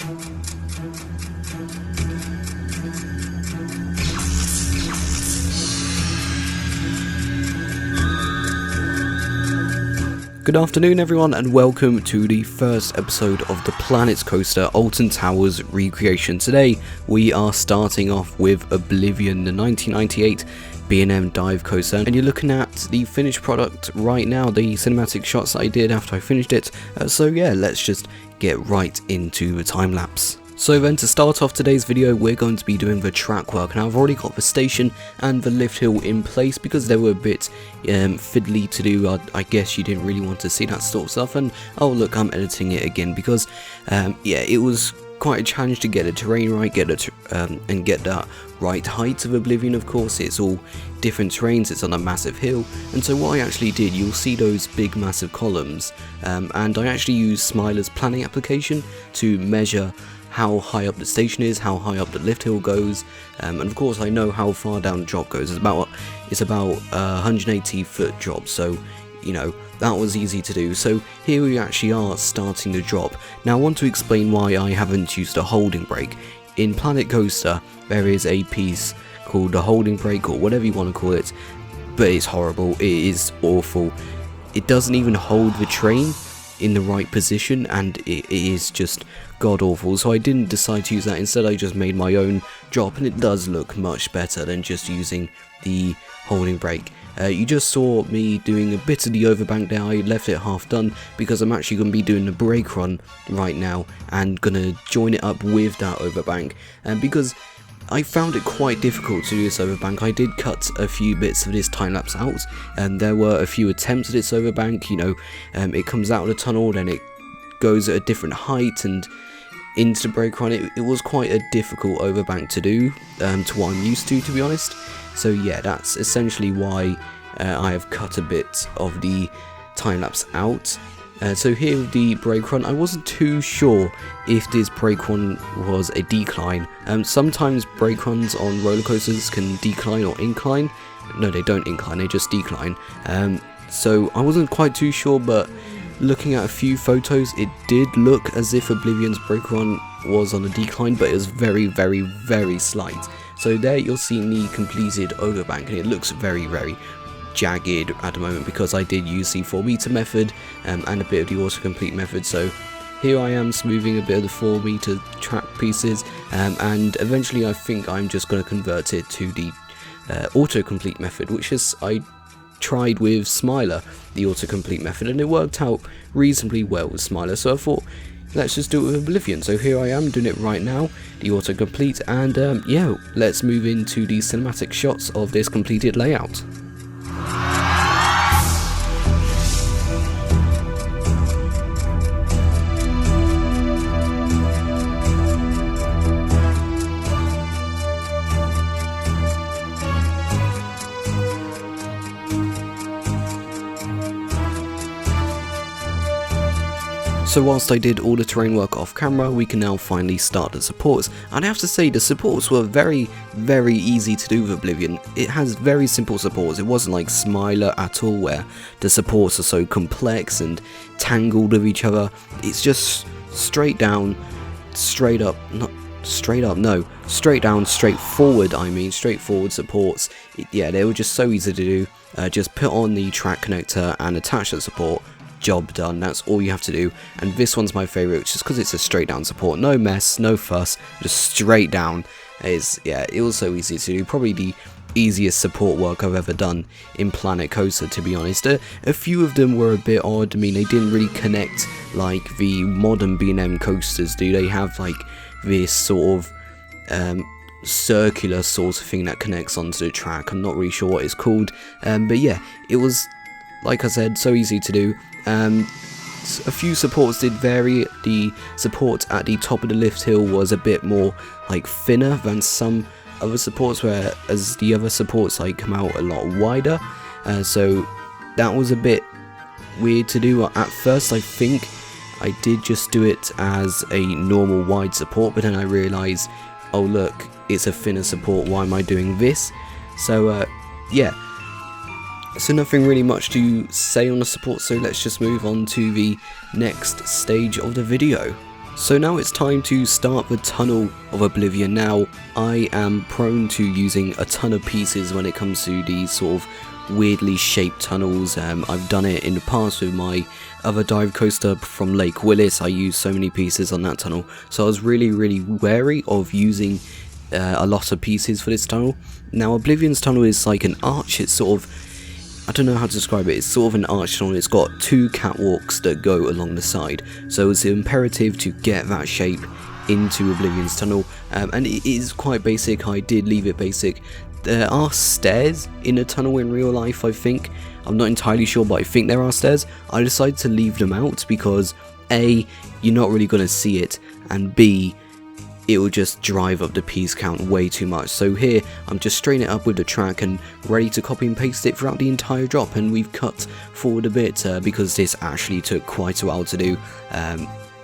Good afternoon everyone, and welcome to the first episode of the Planets Coaster Alton Towers recreation. Today we are starting off with Oblivion, the 1998 B&M dive coaster, and you're looking at the finished product right now, the cinematic shots that I did after I finished it. So yeah, let's just get right into the time lapse. So then, to start off today's video, we're going to be doing the track work. Now I've already got the station and the lift hill in place because they were a bit fiddly to do. I guess you didn't really want to see that sort of stuff, and oh look, I'm editing it again because yeah, it was quite a challenge to get the terrain right, and get that right height of Oblivion. Of course, it's all different terrains, it's on a massive hill, and so what I actually did, you'll see those big massive columns, and I actually used Smiler's planning application to measure how high up the station is, how high up the lift hill goes, and of course I know how far down the drop goes. It's about 180 foot drop, so you know that was easy to do. So here we actually are starting the drop. Now I want to explain why I haven't used a holding brake. In Planet Coaster there is a piece called the holding brake, or whatever you want to call it, but it's horrible, it is awful. It doesn't even hold the train in the right position, and it is just god awful, so I didn't decide to use that. Instead I just made my own drop, and it does look much better than just using the holding brake. You just saw me doing a bit of the overbank there. I left it half done because I'm actually going to be doing the brake run right now and going to join it up with that overbank, and because I found it quite difficult to do this overbank. I did cut a few bits of this time-lapse out, and there were a few attempts at this overbank. You know, it comes out of the tunnel, then it goes at a different height and into the brake run. It was quite a difficult overbank to do, to what I'm used to be honest. So yeah, that's essentially why I have cut a bit of the time-lapse out. So here with the brake run, I wasn't too sure if this brake run was a decline. Sometimes brake runs on roller coasters can decline or incline. No, they don't incline, they just decline. So I wasn't quite too sure, but looking at a few photos, it did look as if Oblivion's brake run was on a decline, but it was very, very, very slight. So there you'll see the completed overbank, and it looks very, very jagged at the moment because I did use the 4-meter method and a bit of the autocomplete method. So here I am smoothing a bit of the 4-meter track pieces, and eventually I think I'm just going to convert it to the autocomplete method, which is I tried with Smiler, the autocomplete method, and it worked out reasonably well with Smiler, so I thought let's just do it with Oblivion. So here I am doing it right now, the autocomplete, and yeah, let's move into the cinematic shots of this completed layout. So whilst I did all the terrain work off camera, we can now finally start the supports, and I have to say the supports were very, very easy to do with Oblivion. It has very simple supports. It wasn't like Smiler at all, where the supports are so complex and tangled with each other. It's just straight down, straight up, straight down, straightforward supports. Yeah, they were just so easy to do. Just put on the track connector and attach the support. Job done, that's all you have to do. And this one's my favourite just because it's a straight down support, no mess, no fuss, just straight down. Yeah, it was so easy to do, probably the easiest support work I've ever done in Planet Coaster, to be honest. A few of them were a bit odd. I mean, they didn't really connect like the modern B&M coasters do. They have like this sort of circular sort of thing that connects onto the track. I'm not really sure what it's called, but yeah, it was, like I said, so easy to do. A few supports did vary. The support at the top of the lift hill was a bit more like thinner than some other supports, whereas the other supports like come out a lot wider. So that was a bit weird to do at first. I think I did just do it as a normal wide support, but then I realised, oh look, it's a thinner support, why am I doing this? So yeah, so nothing really much to say on the support, so let's just move on to the next stage of the video. So now it's time to start the tunnel of Oblivion. Now, I am prone to using a ton of pieces when it comes to these sort of weirdly shaped tunnels. I've done it in the past with my other dive coaster from Lake Willis. I used so many pieces on that tunnel, so I was really wary of using a lot of pieces for this tunnel. Now, Oblivion's tunnel is like an arch. It's sort of, I don't know how to describe it, it's sort of an arch tunnel. It's got two catwalks that go along the side, so it's imperative to get that shape into Oblivion's tunnel, and it is quite basic. I did leave it basic. There are stairs in a tunnel in real life, I think. I'm not entirely sure, but I think there are stairs. I decided to leave them out because A, you're not really going to see it, and B, it will just drive up the piece count way too much. So here, I'm just straightening it up with the track and ready to copy and paste it throughout the entire drop, and we've cut forward a bit because this actually took quite a while to do.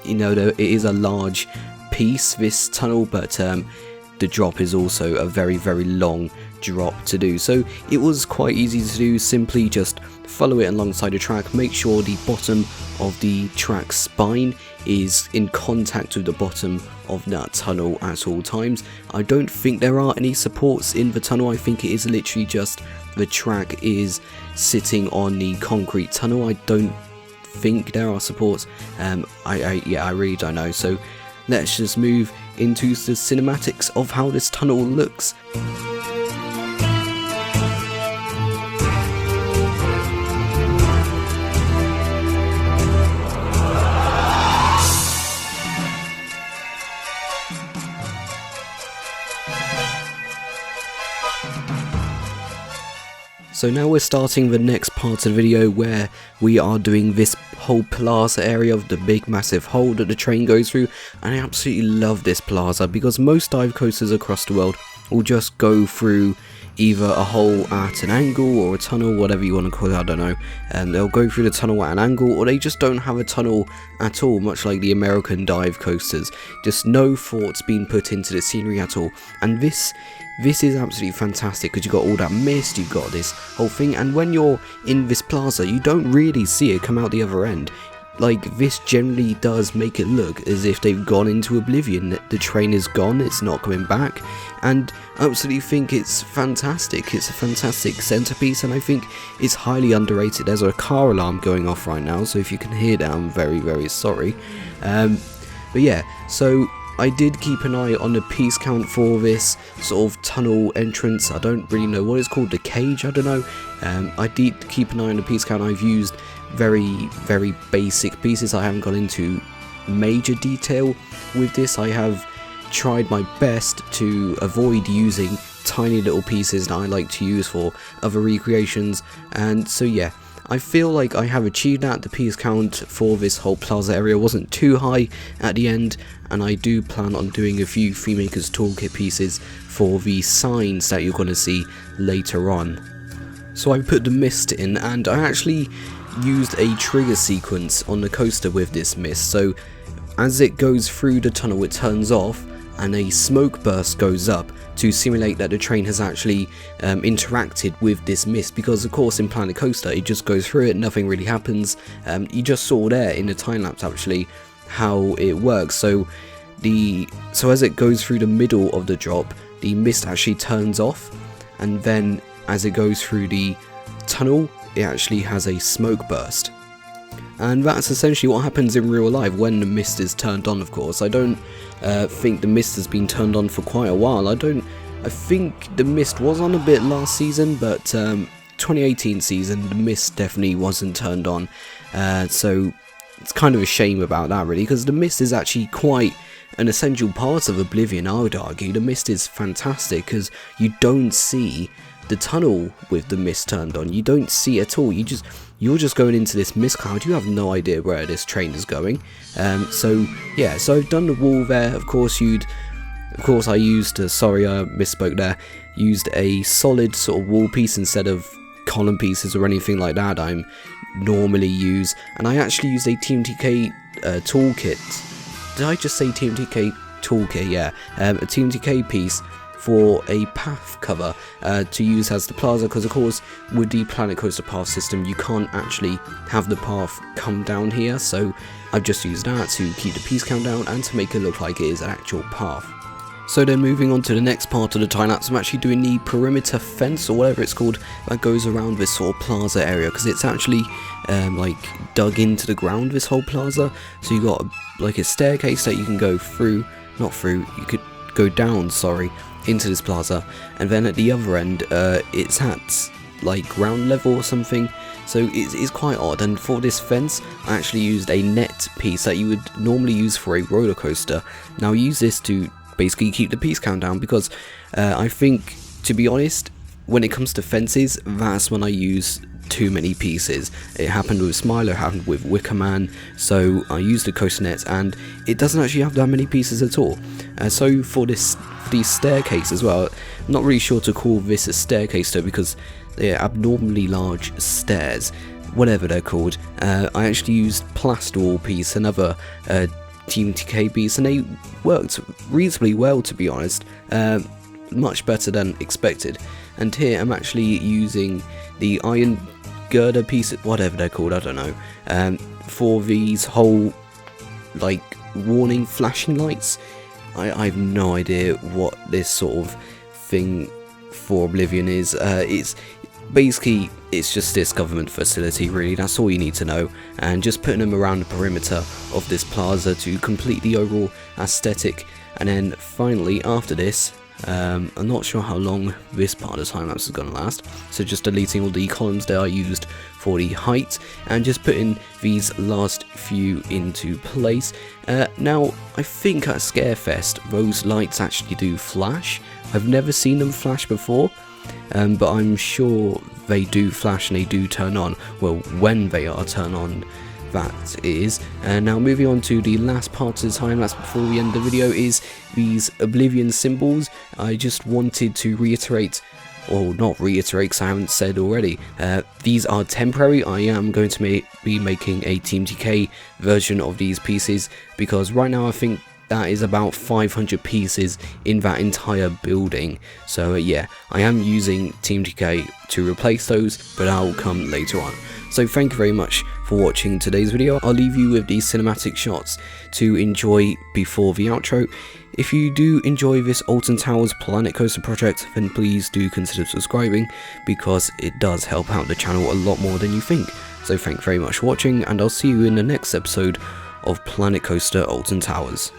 You know, it is a large piece, this tunnel, but the drop is also a very long drop to do, so it was quite easy to do. Simply just follow it alongside the track, make sure the bottom of the track spine is in contact with the bottom of that tunnel at all times. I don't think there are any supports in the tunnel. I think it is literally just the track is sitting on the concrete tunnel. I don't think there are supports. I really don't know, so let's just move into the cinematics of how this tunnel looks. So now we're starting the next part of the video where we are doing this whole plaza area of the big massive hole that the train goes through, and I absolutely love this plaza because most dive coasters across the world will just go through either a hole at an angle or a tunnel, whatever you want to call it, I don't know, and they'll go through the tunnel at an angle, or they just don't have a tunnel at all, much like the American dive coasters. Just no thought's been put into the scenery at all, and this is absolutely fantastic because you've got all that mist, you've got this whole thing, and when you're in this plaza you don't really see it come out the other end. Like, this generally does make it look as if they've gone into Oblivion. The train is gone, it's not coming back, and I absolutely think it's fantastic. It's a fantastic centerpiece, and I think it's highly underrated. There's a car alarm going off right now, so if you can hear that, I'm very sorry. But yeah, so I did keep an eye on the piece count for this sort of tunnel entrance. I don't really know what it's called, the cage, I don't know. I did keep an eye on the piece count. I've used very basic pieces. I haven't gone into major detail with this. I have tried my best to avoid using tiny little pieces that I like to use for other recreations, and so yeah, I feel like I have achieved that. The piece count for this whole plaza area wasn't too high at the end, and I do plan on doing a few Freemaker's Toolkit pieces for the signs that you're going to see later on. So I put the mist in, and I actually used a trigger sequence on the coaster with this mist. So as it goes through the tunnel, it turns off and a smoke burst goes up to simulate that the train has actually interacted with this mist, because of course in Planet Coaster it just goes through it, nothing really happens. You just saw there in the time lapse actually how it works. So as it goes through the middle of the drop, the mist actually turns off, and then as it goes through the tunnel it actually has a smoke burst. And that's essentially what happens in real life when the mist is turned on, of course. I don't think the mist has been turned on for quite a while. I think the mist was on a bit last season, but 2018 season, the mist definitely wasn't turned on. So it's kind of a shame about that, really, because the mist is actually quite an essential part of Oblivion, I would argue. The mist is fantastic because you don't see the tunnel with the mist turned on. You don't see it at all. You're just going into this mist cloud. You have no idea where this train is going. So yeah, so I've done the wall there. Of course I used sorry, I misspoke there. Used a solid sort of wall piece instead of column pieces or anything like that I normally use. And I actually used a TMTK toolkit. Did I just say TMTK toolkit? Yeah, a TMTK piece for a path cover to use as the plaza, because of course with the Planet Coaster path system you can't actually have the path come down here, so I've just used that to keep the piece count down and to make it look like it is an actual path. So then moving on to the next part of the time lapse, I'm actually doing the perimeter fence or whatever it's called that goes around this sort of plaza area, because it's actually like dug into the ground, this whole plaza. So you got like a staircase that you can go through, not through, you could go down, sorry, into this plaza, and then at the other end it's at like ground level or something. So it's quite odd, and for this fence I actually used a net piece that you would normally use for a roller coaster. Now I use this to basically keep the piece count down, because I think, to be honest, when it comes to fences, that's when I use too many pieces. It happened with Smiler, it happened with Wicker Man, so I used the coaster net and it doesn't actually have that many pieces at all. So for these staircase as well, I'm not really sure to call this a staircase though, because they're abnormally large stairs, whatever they're called. I actually used plasterwall piece, another TMTK piece, and they worked reasonably well, to be honest, much better than expected. And here I'm actually using the iron girder piece, whatever they're called, I don't know, for these whole like warning flashing lights. I have no idea what this sort of thing for Oblivion is. It's basically, it's just this government facility, really, that's all you need to know, and just putting them around the perimeter of this plaza to complete the overall aesthetic. And then finally, after this, I'm not sure how long this part of the time lapse is going to last, so just deleting all the columns that I used for the height and just putting these last few into place. Now I think at Scarefest those lights actually do flash. I've never seen them flash before, but I'm sure they do flash and they do turn on, well, when they are turned on, that is. And now moving on to the last part of the time lapse before we end the video is these Oblivion symbols. I just wanted to reiterate, or not reiterate because I haven't said already, these are temporary. I am going to be making a TMTK version of these pieces, because right now I think that is about 500 pieces in that entire building. So yeah, I am using TMTK to replace those, but that will come later on. So thank you very much for watching today's video. I'll leave you with these cinematic shots to enjoy before the outro. If you do enjoy this Alton Towers Planet Coaster project, then please do consider subscribing, because it does help out the channel a lot more than you think. So thank you very much for watching, and I'll see you in the next episode of Planet Coaster Alton Towers.